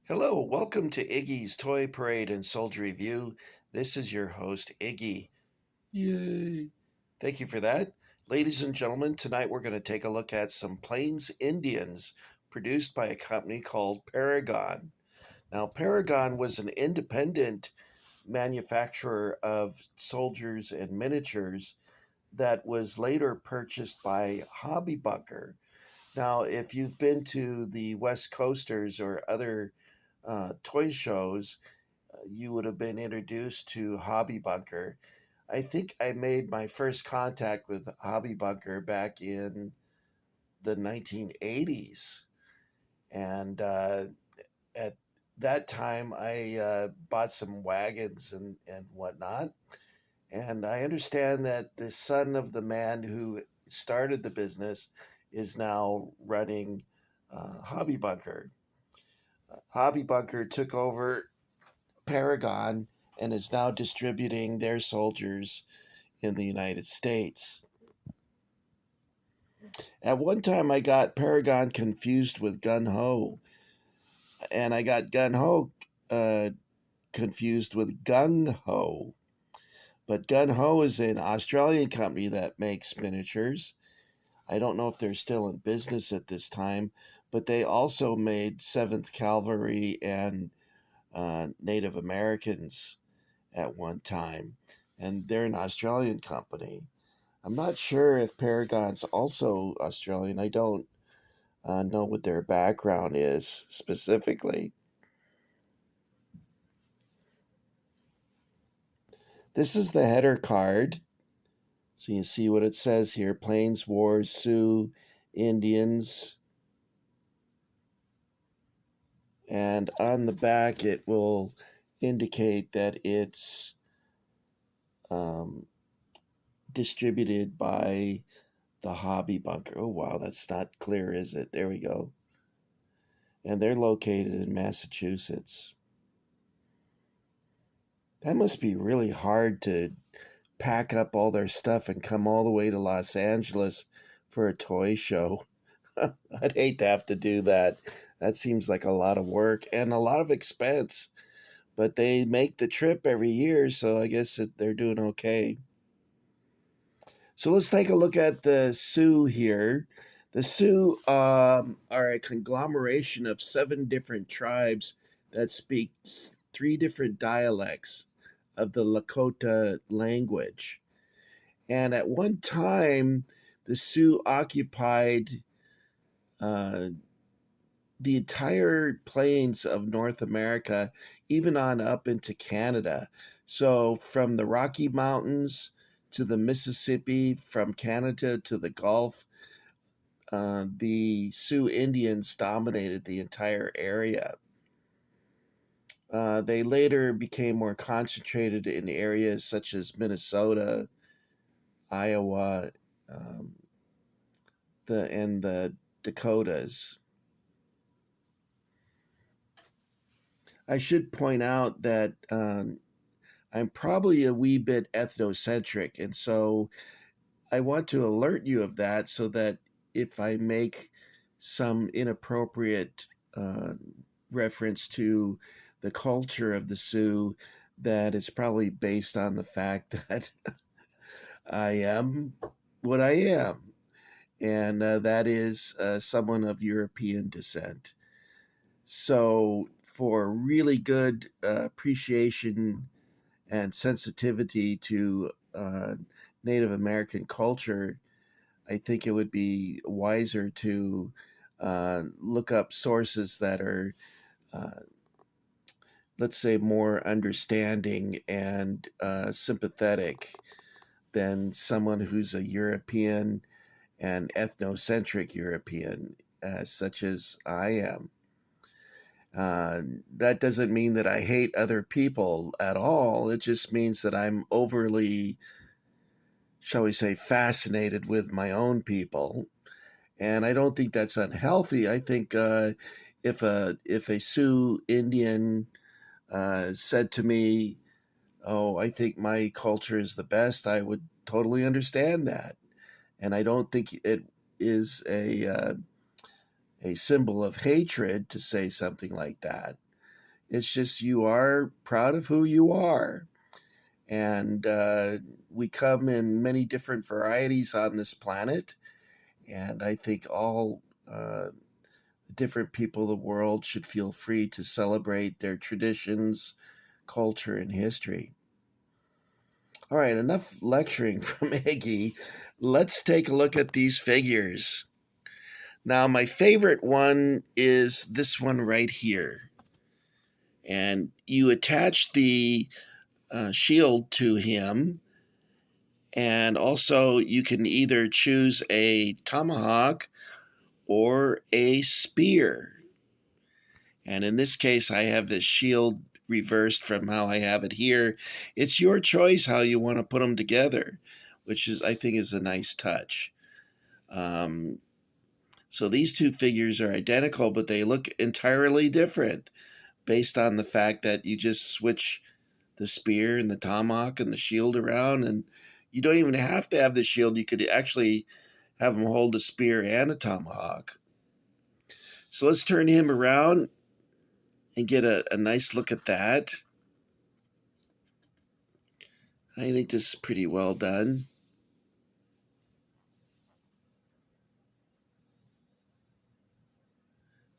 Hello, welcome to Iggy's Toy Parade and Soldier Review. This is your host, Iggy. Yay! Thank you for that. Ladies and gentlemen, tonight we're going to take a look at some Plains Indians produced by a company called Paragon. Now, Paragon was an independent manufacturer of soldiers and miniatures that was later purchased by Hobby Bunker. Now, if you've been to the West Coasters or other toy shows, you would have been introduced to Hobby Bunker. I think I made my first contact with Hobby Bunker back in the 1980s. And at that time, I bought some wagons and whatnot. And I understand that the son of the man who started the business is now running Hobby Bunker. Hobby Bunker took over Paragon and is now distributing their soldiers in the United States. At one time, I got Paragon confused with Gun Ho, and I got Gun Ho confused with Gung Ho. But Gun Ho is an Australian company that makes miniatures. I don't know if they're still in business at this time, but they also made 7th Cavalry and Native Americans at one time, and they're an Australian company. I'm not sure if Paragon's also Australian. I don't know what their background is specifically. This is the header card. So you see what it says here: Plains Wars, Sioux, Indians. And on the back, it will indicate that it's um, distributed by the Hobby Bunker. Oh, wow, that's not clear, is it? There we go. And they're located in Massachusetts. That must be really hard to pack up all their stuff and come all the way to Los Angeles for a toy show. I'd hate to have to do that. That seems like a lot of work and a lot of expense. But they make the trip every year, so I guess they're doing okay. So let's take a look at the Sioux here. The Sioux are a conglomeration of 7 different tribes that speak 3 different dialects of the Lakota language. And at one time, the Sioux occupied uh, the entire plains of North America, even on up into Canada. So from the Rocky Mountains to the Mississippi, from Canada to the Gulf, the Sioux Indians dominated the entire area. They later became more concentrated in areas such as Minnesota, Iowa, um, and the Dakotas. I should point out that I'm probably a wee bit ethnocentric, and so I want to alert you of that so that if I make some inappropriate reference to the culture of the Sioux, that is probably based on the fact that I am what I am, and that is someone of European descent. So, for really good appreciation and sensitivity to Native American culture, I think it would be wiser to look up sources that are, uh, let's say, more understanding and sympathetic than someone who's a European and ethnocentric European, such as I am. That doesn't mean that I hate other people at all. It just means that I'm overly, shall we say, fascinated with my own people, and I don't think that's unhealthy. I think if a Sioux Indian said to me, "Oh, I think my culture is the best," I would totally understand that, and I don't think it is a symbol of hatred to say something like that. It's just you are proud of who you are. And we come in many different varieties on this planet. And I think all different people of the world should feel free to celebrate their traditions, culture, and history. All right, enough lecturing from Iggy. Let's take a look at these figures. Now, my favorite one is this one right here. And you attach the shield to him, and also you can either choose a tomahawk or a spear. And in this case, I have this shield reversed from how I have it here. It's your choice how you want to put them together, which is, I think, is a nice touch. So these two figures are identical, but they look entirely different based on the fact that you just switch the spear and the tomahawk and the shield around, and you don't even have to have the shield. You could actually have him hold a spear and a tomahawk. So let's turn him around and get a nice look at that. I think this is pretty well done.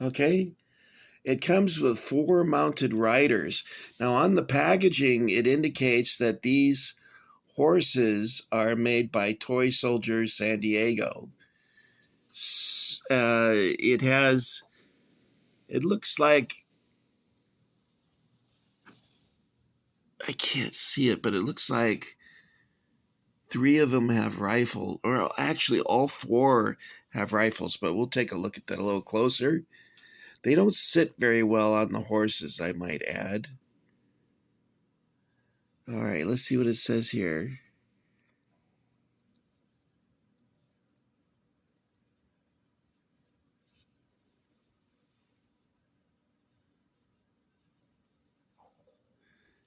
Okay, it comes with 4 mounted riders. Now on the packaging, it indicates that these horses are made by Toy Soldiers San Diego. It looks like, I can't see it, but it looks like 3 of them have rifles, or actually all 4 have rifles, but we'll take a look at that a little closer. They don't sit very well on the horses, I might add. All right, let's see what it says here.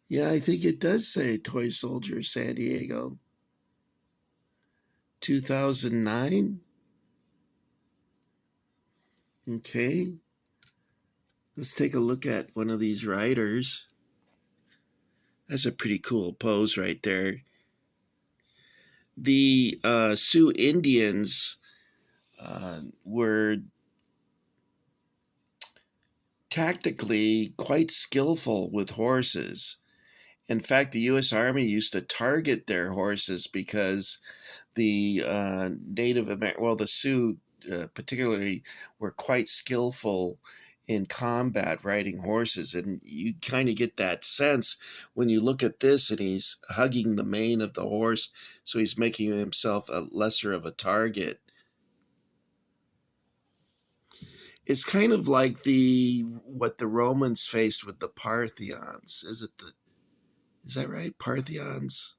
Yeah, I think it does say Toy Soldier San Diego. 2009. Okay. Let's take a look at one of these riders. That's a pretty cool pose right there. The Sioux Indians were tactically quite skillful with horses. In fact, the U.S. Army used to target their horses because the the Sioux particularly were quite skillful in combat riding horses. And you kind of get that sense when you look at this, and he's hugging the mane of the horse, so he's making himself a lesser of a target. It's kind of like what the Romans faced with the Parthians. Is that right? Parthians?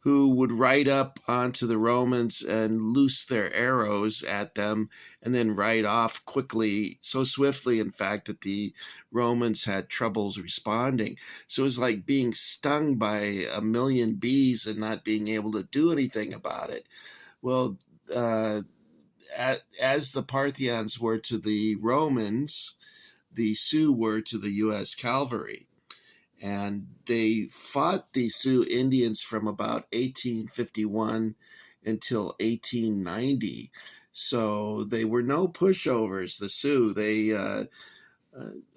Who would ride up onto the Romans and loose their arrows at them and then ride off quickly, so swiftly, in fact, that the Romans had troubles responding. So it was like being stung by a million bees and not being able to do anything about it. Well, as the Parthians were to the Romans, the Sioux were to the U.S. cavalry. And they fought the Sioux Indians from about 1851 until 1890. So they were no pushovers, the Sioux. They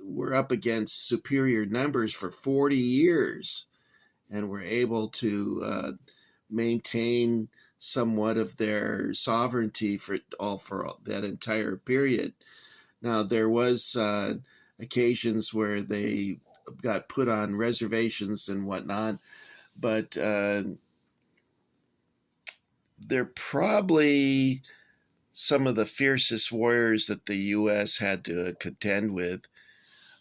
were up against superior numbers for 40 years and were able to maintain somewhat of their sovereignty for that entire period. Now, there was occasions where they got put on reservations and whatnot, but they're probably some of the fiercest warriors that the U.S. had to contend with,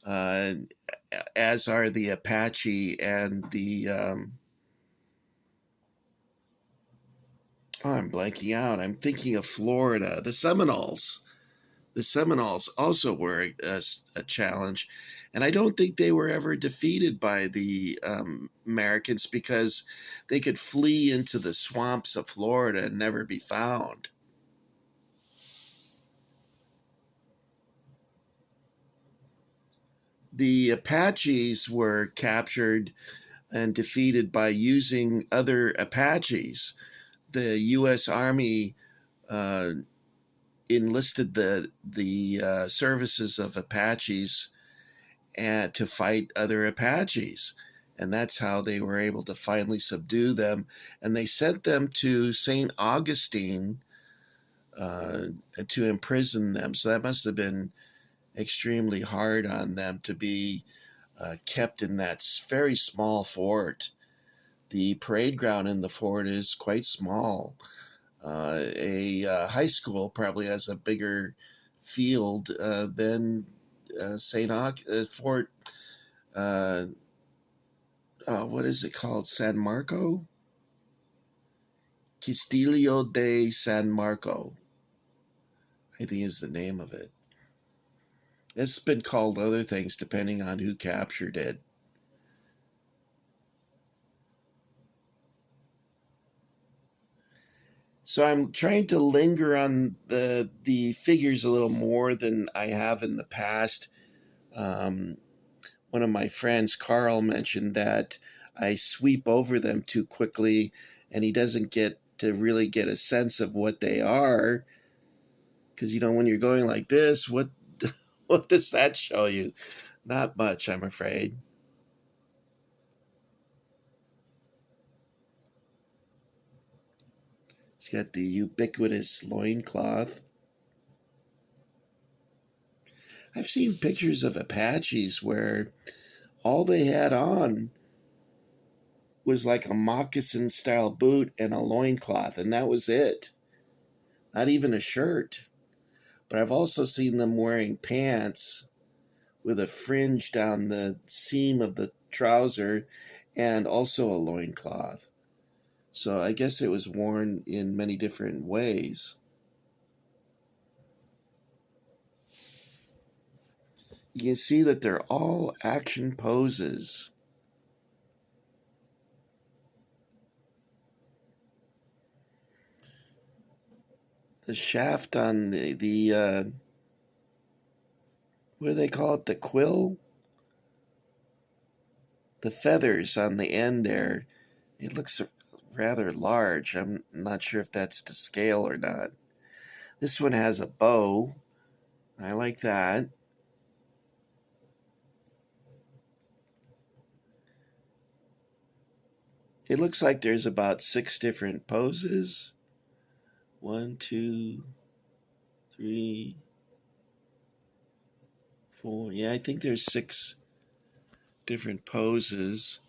as are the Apache and the I'm blanking out. I'm thinking of Florida, the Seminoles. The Seminoles also were a challenge. And I don't think they were ever defeated by the Americans because they could flee into the swamps of Florida and never be found. The Apaches were captured and defeated by using other Apaches. The U.S. Army uh, enlisted the services of Apaches and to fight other Apaches. And that's how they were able to finally subdue them. And they sent them to St. Augustine uh, to imprison them. So that must have been extremely hard on them to be kept in that very small fort. The parade ground in the fort is quite small. A high school probably has a bigger field than Fort. Uh, what is it called? San Marco? Castillo de San Marco, I think is the name of it. It's been called other things depending on who captured it. So I'm trying to linger on the figures a little more than I have in the past. Um, One of my friends, Carl, mentioned that I sweep over them too quickly, and he doesn't get to really get a sense of what they are. Because when you're going like this, what what does that show you? Not much, I'm afraid. He's got the ubiquitous loincloth. I've seen pictures of Apaches where all they had on was like a moccasin style boot and a loincloth, and that was it. Not even a shirt. But I've also seen them wearing pants with a fringe down the seam of the trouser and also a loincloth. So I guess it was worn in many different ways. You can see that they're all action poses. The shaft on the what do they call it? The quill? The feathers on the end there. It looks rather large. I'm not sure if that's to scale or not. This one has a bow. I like that. It looks like there's about 6 different poses. 1, 2, 3, 4. Yeah, I think there's 6 different poses.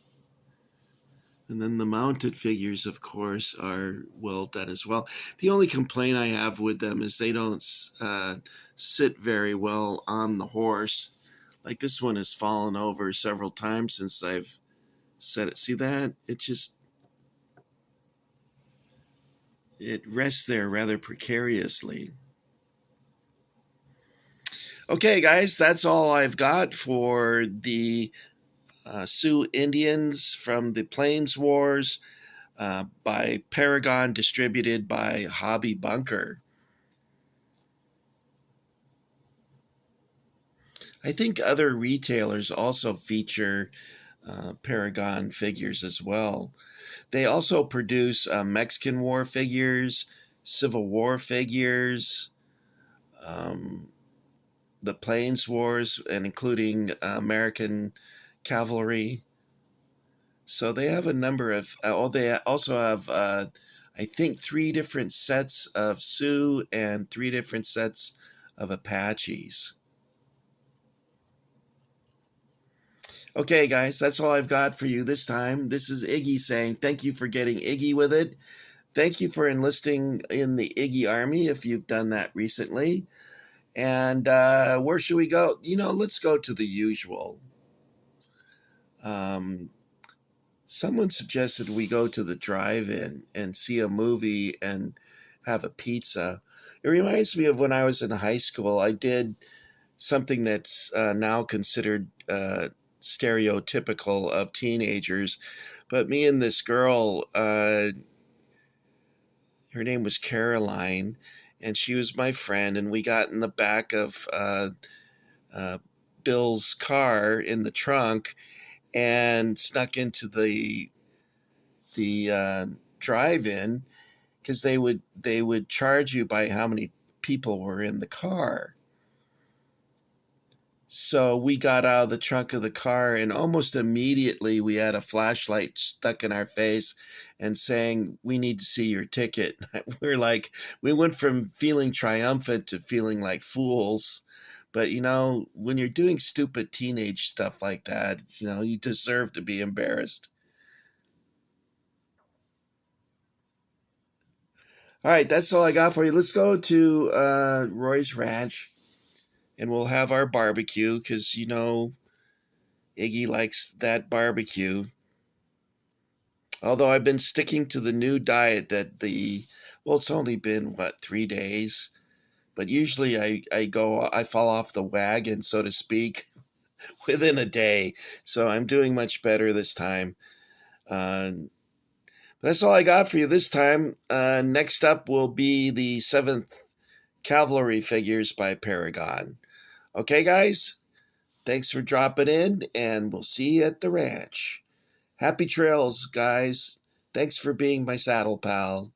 And then the mounted figures, of course, are well done as well. The only complaint I have with them is they don't sit very well on the horse. Like this one has fallen over several times since I've set it. See that? It rests there rather precariously. Okay, guys, that's all I've got for the Sioux Indians from the Plains Wars by Paragon, distributed by Hobby Bunker. I think other retailers also feature Paragon figures as well. They also produce Mexican War figures, Civil War figures, um, the Plains Wars, and including American cavalry. So they have a number of. They also have, I think, 3 different sets of Sioux and 3 different sets of Apaches. Okay, guys, that's all I've got for you this time. This is Iggy saying thank you for getting Iggy with it. Thank you for enlisting in the Iggy Army if you've done that recently. And where should we go? Let's go to the usual. Um, Someone suggested we go to the drive-in and see a movie and have a pizza. It reminds me of when I was in high school. I did something that's now considered stereotypical of teenagers. But me and this girl, her name was Caroline, and she was my friend, and we got in the back of uh, Bill's car in the trunk and snuck into the drive-in, because they would charge you by how many people were in the car. So we got out of the trunk of the car, and almost immediately we had a flashlight stuck in our face and saying, "We need to see your ticket." We're like, we went from feeling triumphant to feeling like fools. But when you're doing stupid teenage stuff like that, you deserve to be embarrassed. All right, that's all I got for you. Let's go to Roy's Ranch, and we'll have our barbecue, because Iggy likes that barbecue. Although I've been sticking to the new diet well, it's only been, what, 3 days? But usually I fall off the wagon, so to speak, within a day. So I'm doing much better this time. But that's all I got for you this time. Next up will be the 7th Cavalry figures by Paragon. Okay, guys? Thanks for dropping in, and we'll see you at the ranch. Happy trails, guys. Thanks for being my saddle pal.